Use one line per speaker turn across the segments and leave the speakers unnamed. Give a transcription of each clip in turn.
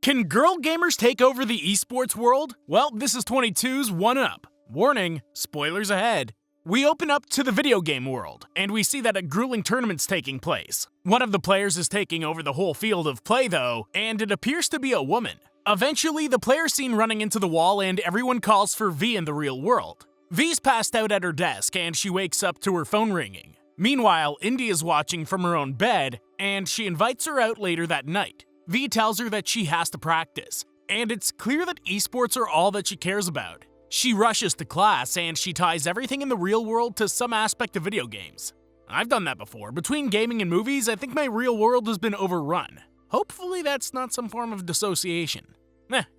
Can girl gamers take over the esports world? Well, this is 22's One Up. Warning, spoilers ahead. We open up to the video game world, and we see that a grueling tournament's taking place. One of the players is taking over the whole field of play though, and it appears to be a woman. Eventually, the player's seen running into the wall and everyone calls for V in the real world. V's passed out at her desk and she wakes up to her phone ringing. Meanwhile, Indy is watching from her own bed, and she invites her out later that night. V tells her that she has to practice, and it's clear that esports are all that she cares about. She rushes to class, and she ties everything in the real world to some aspect of video games. I've done that before. Between gaming and movies, I think my real world has been overrun. Hopefully that's not some form of dissociation.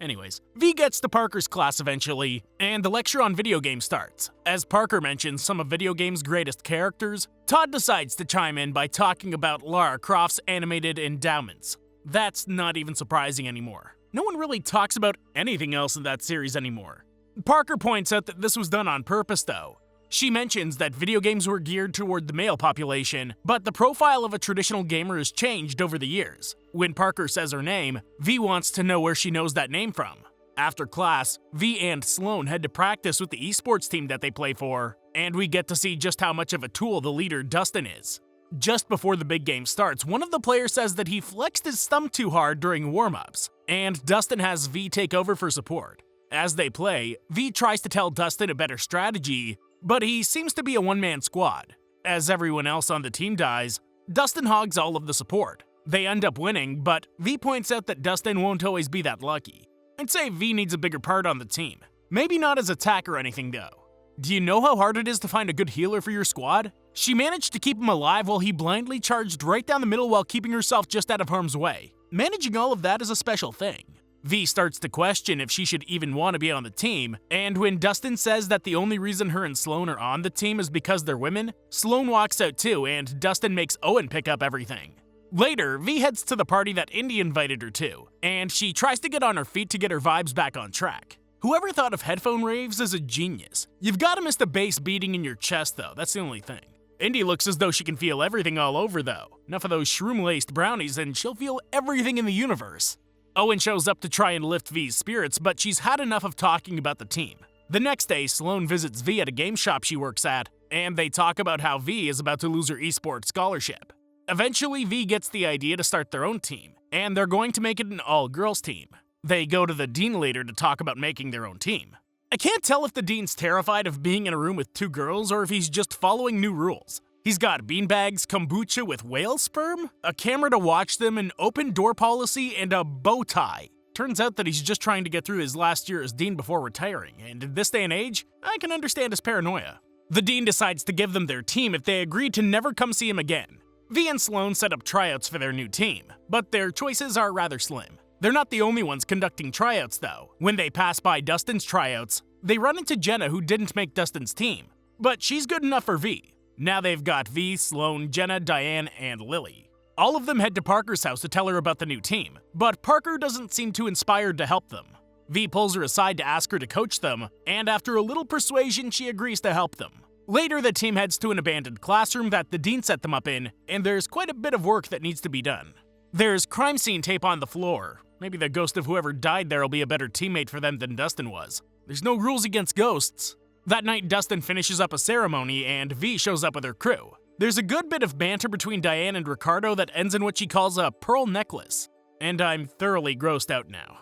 Anyways, V gets to Parker's class eventually, and the lecture on video games starts. As Parker mentions some of video games' greatest characters, Todd decides to chime in by talking about Lara Croft's animated endowments. That's not even surprising anymore. No one really talks about anything else in that series anymore. Parker points out that this was done on purpose though. She mentions that video games were geared toward the male population, but the profile of a traditional gamer has changed over the years. When Parker says her name, V wants to know where she knows that name from. After class, V and Sloan head to practice with the esports team that they play for, and we get to see just how much of a tool the leader Dustin is. Just before the big game starts, one of the players says that he flexed his thumb too hard during warm-ups, and Dustin has V take over for support. As they play, V tries to tell Dustin a better strategy, but he seems to be a one-man squad. As everyone else on the team dies, Dustin hogs all of the support. They end up winning, but V points out that Dustin won't always be that lucky. I'd say V needs a bigger part on the team. Maybe not as attack or anything though. Do you know how hard it is to find a good healer for your squad? She managed to keep him alive while he blindly charged right down the middle while keeping herself just out of harm's way. Managing all of that is a special thing. V starts to question if she should even want to be on the team, and when Dustin says that the only reason her and Sloan are on the team is because they're women, Sloan walks out too, and Dustin makes Owen pick up everything. Later, V heads to the party that Indy invited her to, and she tries to get on her feet to get her vibes back on track. Whoever thought of headphone raves is a genius. You've got to miss the bass beating in your chest though, that's the only thing. Indy looks as though she can feel everything all over though. Enough of those shroom-laced brownies and she'll feel everything in the universe. Owen shows up to try and lift V's spirits, but she's had enough of talking about the team. The next day, Sloan visits V at a game shop she works at, and they talk about how V is about to lose her esports scholarship. Eventually, V gets the idea to start their own team, and they're going to make it an all-girls team. They go to the dean later to talk about making their own team. I can't tell if the dean's terrified of being in a room with two girls or if he's just following new rules. He's got beanbags, kombucha with whale sperm, a camera to watch them, an open door policy, and a bow tie. Turns out that he's just trying to get through his last year as dean before retiring, and in this day and age, I can understand his paranoia. The dean decides to give them their team if they agree to never come see him again. V and Sloan set up tryouts for their new team, but their choices are rather slim. They're not the only ones conducting tryouts though. When they pass by Dustin's tryouts, they run into Jenna, who didn't make Dustin's team, but she's good enough for V. Now they've got V, Sloan, Jenna, Diane, and Lily. All of them head to Parker's house to tell her about the new team, but Parker doesn't seem too inspired to help them. V pulls her aside to ask her to coach them, and after a little persuasion, she agrees to help them. Later, the team heads to an abandoned classroom that the dean set them up in, and there's quite a bit of work that needs to be done. There's crime scene tape on the floor. Maybe the ghost of whoever died there will be a better teammate for them than Dustin was. There's no rules against ghosts. That night, Dustin finishes up a ceremony, and V shows up with her crew. There's a good bit of banter between Diane and Ricardo that ends in what she calls a pearl necklace, and I'm thoroughly grossed out now.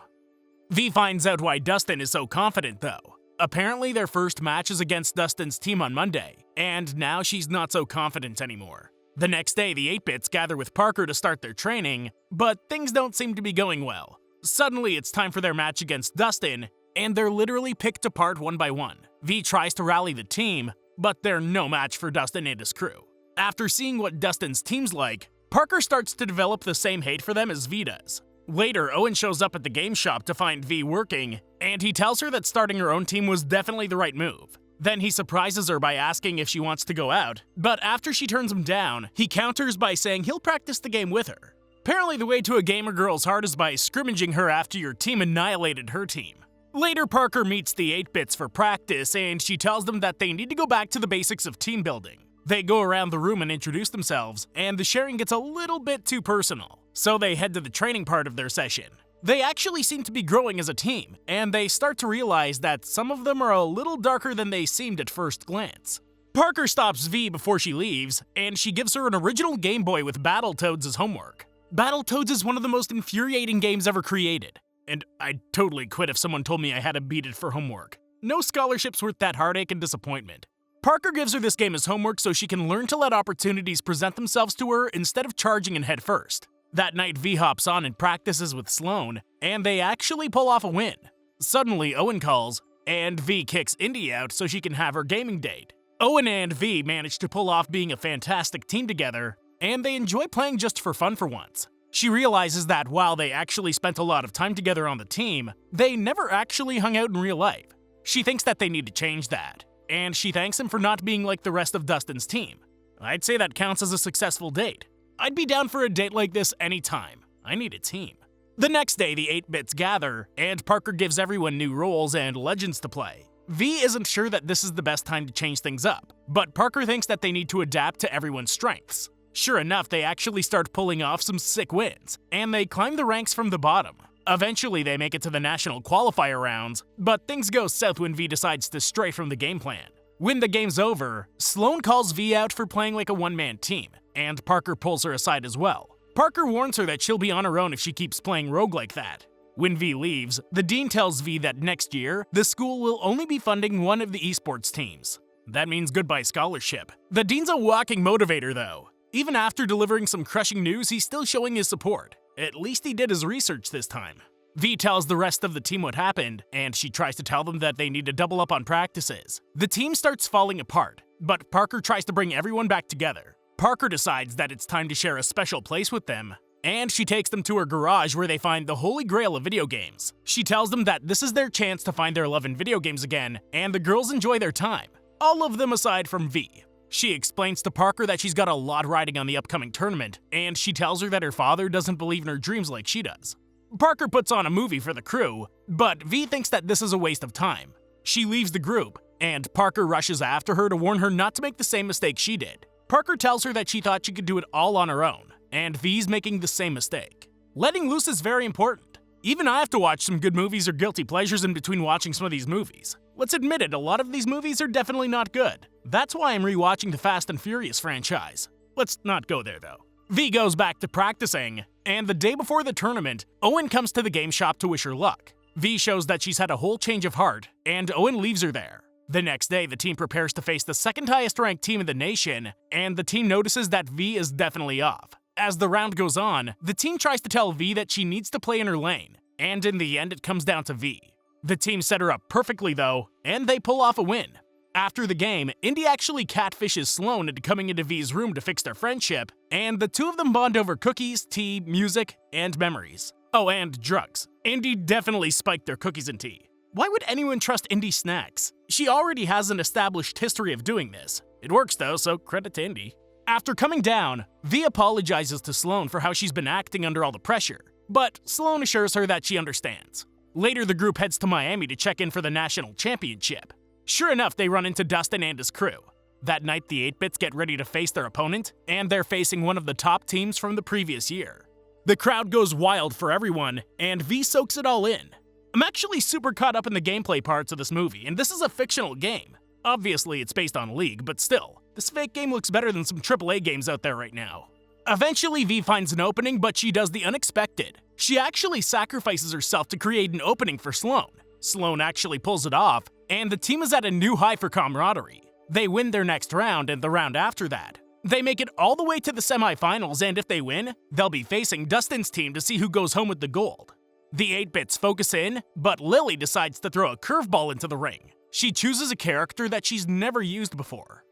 V finds out why Dustin is so confident though. Apparently their first match is against Dustin's team on Monday, and now she's not so confident anymore. The next day, the 8-bits gather with Parker to start their training, but things don't seem to be going well. Suddenly, it's time for their match against Dustin, and they're literally picked apart one by one. V tries to rally the team, but they're no match for Dustin and his crew. After seeing what Dustin's team's like, Parker starts to develop the same hate for them as V does. Later, Owen shows up at the game shop to find V working, and he tells her that starting her own team was definitely the right move. Then he surprises her by asking if she wants to go out, but after she turns him down, he counters by saying he'll practice the game with her. Apparently the way to a gamer girl's heart is by scrimmaging her after your team annihilated her team. Later, Parker meets the 8-bits for practice, and she tells them that they need to go back to the basics of team building. They go around the room and introduce themselves, and the sharing gets a little bit too personal, so they head to the training part of their session. They actually seem to be growing as a team, and they start to realize that some of them are a little darker than they seemed at first glance. Parker stops V before she leaves, and she gives her an original Game Boy with Battletoads as homework. Battletoads is one of the most infuriating games ever created, and I'd totally quit if someone told me I had to beat it for homework. No scholarship's worth that heartache and disappointment. Parker gives her this game as homework so she can learn to let opportunities present themselves to her instead of charging in head first. That night, V hops on and practices with Sloane, and they actually pull off a win. Suddenly, Owen calls, and V kicks Indy out so she can have her gaming date. Owen and V manage to pull off being a fantastic team together, and they enjoy playing just for fun for once. She realizes that while they actually spent a lot of time together on the team, they never actually hung out in real life. She thinks that they need to change that, and she thanks him for not being like the rest of Dustin's team. I'd say that counts as a successful date. I'd be down for a date like this anytime. I need a team. The next day, the 8-bits gather, and Parker gives everyone new roles and legends to play. V isn't sure that this is the best time to change things up, but Parker thinks that they need to adapt to everyone's strengths. Sure enough, they actually start pulling off some sick wins, and they climb the ranks from the bottom. Eventually, they make it to the national qualifier rounds, but things go south when V decides to stray from the game plan. When the game's over, Sloane calls V out for playing like a one-man team, and Parker pulls her aside as well. Parker warns her that she'll be on her own if she keeps playing rogue like that. When V leaves, the dean tells V that next year, the school will only be funding one of the esports teams. That means goodbye scholarship. The dean's a walking motivator though. Even after delivering some crushing news, he's still showing his support. At least he did his research this time. V tells the rest of the team what happened, and she tries to tell them that they need to double up on practices. The team starts falling apart, but Parker tries to bring everyone back together. Parker decides that it's time to share a special place with them, and she takes them to her garage where they find the holy grail of video games. She tells them that this is their chance to find their love in video games again, and the girls enjoy their time. All of them aside from V. She explains to Parker that she's got a lot riding on the upcoming tournament, and she tells her that her father doesn't believe in her dreams like she does. Parker puts on a movie for the crew, but V thinks that this is a waste of time. She leaves the group, and Parker rushes after her to warn her not to make the same mistake she did. Parker tells her that she thought she could do it all on her own, and V's making the same mistake. Letting loose is very important. Even I have to watch some good movies or guilty pleasures in between watching some of these movies. Let's admit it, a lot of these movies are definitely not good. That's why I'm rewatching the Fast and Furious franchise. Let's not go there though. V goes back to practicing, and the day before the tournament, Owen comes to the game shop to wish her luck. V shows that she's had a whole change of heart, and Owen leaves her there. The next day, the team prepares to face the second highest ranked team in the nation, and the team notices that V is definitely off. As the round goes on, the team tries to tell V that she needs to play in her lane, and in the end it comes down to V. The team set her up perfectly though, and they pull off a win. After the game, Indy actually catfishes Sloane into coming into V's room to fix their friendship, and the two of them bond over cookies, tea, music, and memories. Oh, and drugs. Indy definitely spiked their cookies and tea. Why would anyone trust Indy's snacks? She already has an established history of doing this. It works though, so credit to Indy. After coming down, V apologizes to Sloane for how she's been acting under all the pressure, but Sloane assures her that she understands. Later, the group heads to Miami to check in for the national championship. Sure enough, they run into Dustin and his crew. That night, the 8-bits get ready to face their opponent, and they're facing one of the top teams from the previous year. The crowd goes wild for everyone, and V soaks it all in. I'm actually super caught up in the gameplay parts of this movie, and this is a fictional game. Obviously, it's based on League, but still, this fake game looks better than some AAA games out there right now. Eventually, V finds an opening, but she does the unexpected. She actually sacrifices herself to create an opening for Sloane. Sloane actually pulls it off, and the team is at a new high for camaraderie. They win their next round and the round after that. They make it all the way to the semifinals, and if they win, they'll be facing Dustin's team to see who goes home with the gold. The 8-bits focus in, but Lily decides to throw a curveball into the ring. She chooses a character that she's never used before.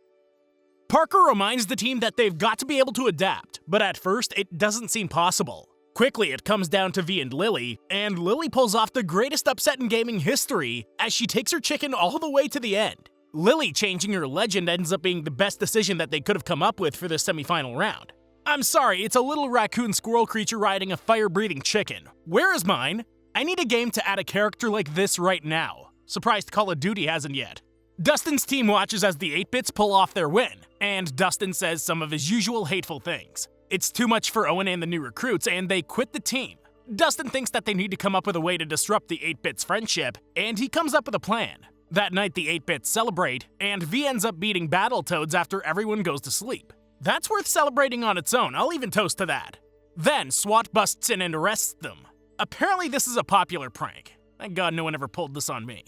Parker reminds the team that they've got to be able to adapt, but at first it doesn't seem possible. Quickly, it comes down to V and Lily pulls off the greatest upset in gaming history as she takes her chicken all the way to the end. Lily changing her legend ends up being the best decision that they could have come up with for this semifinal round. I'm sorry, it's a little raccoon squirrel creature riding a fire-breathing chicken. Where is mine? I need a game to add a character like this right now. Surprised Call of Duty hasn't yet. Dustin's team watches as the 8-bits pull off their win, and Dustin says some of his usual hateful things. It's too much for Owen and the new recruits, and they quit the team. Dustin thinks that they need to come up with a way to disrupt the 8-Bits' friendship, and he comes up with a plan. That night, the 8-Bits celebrate, and V ends up beating Battletoads after everyone goes to sleep. That's worth celebrating on its own, I'll even toast to that. Then, SWAT busts in and arrests them. Apparently this is a popular prank. Thank God no one ever pulled this on me.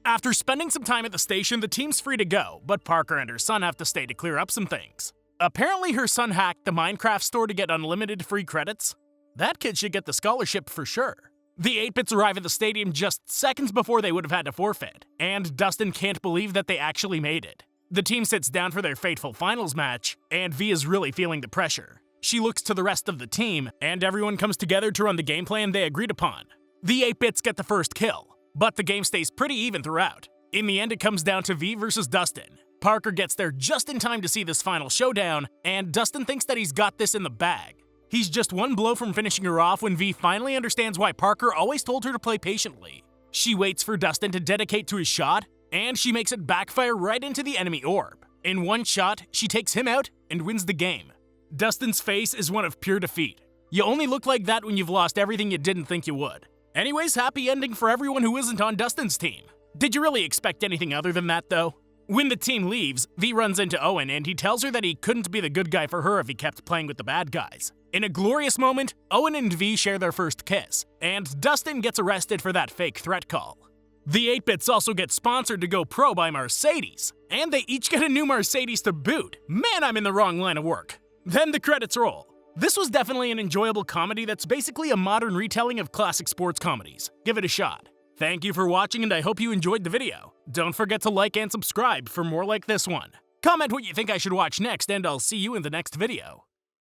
After spending some time at the station, the team's free to go, but Parker and her son have to stay to clear up some things. Apparently her son hacked the Minecraft store to get unlimited free credits. That kid should get the scholarship for sure. The 8-Bits arrive at the stadium just seconds before they would have had to forfeit, and Dustin can't believe that they actually made it. The team sits down for their fateful finals match, and V is really feeling the pressure. She looks to the rest of the team, and everyone comes together to run the game plan they agreed upon. The 8-Bits get the first kill, but the game stays pretty even throughout. In the end, it comes down to V versus Dustin. Parker gets there just in time to see this final showdown, and Dustin thinks that he's got this in the bag. He's just one blow from finishing her off when V finally understands why Parker always told her to play patiently. She waits for Dustin to dedicate to his shot, and she makes it backfire right into the enemy orb. In one shot, she takes him out and wins the game. Dustin's face is one of pure defeat. You only look like that when you've lost everything you didn't think you would. Anyways, happy ending for everyone who isn't on Dustin's team. Did you really expect anything other than that, though? When the team leaves, V runs into Owen and he tells her that he couldn't be the good guy for her if he kept playing with the bad guys. In a glorious moment, Owen and V share their first kiss, and Dustin gets arrested for that fake threat call. The 8-Bits also get sponsored to go pro by Mercedes, and they each get a new Mercedes to boot. Man, I'm in the wrong line of work. Then the credits roll. This was definitely an enjoyable comedy that's basically a modern retelling of classic sports comedies. Give it a shot. Thank you for watching, and I hope you enjoyed the video. Don't forget to like and subscribe for more like this one. Comment what you think I should watch next, and I'll see you in the next video.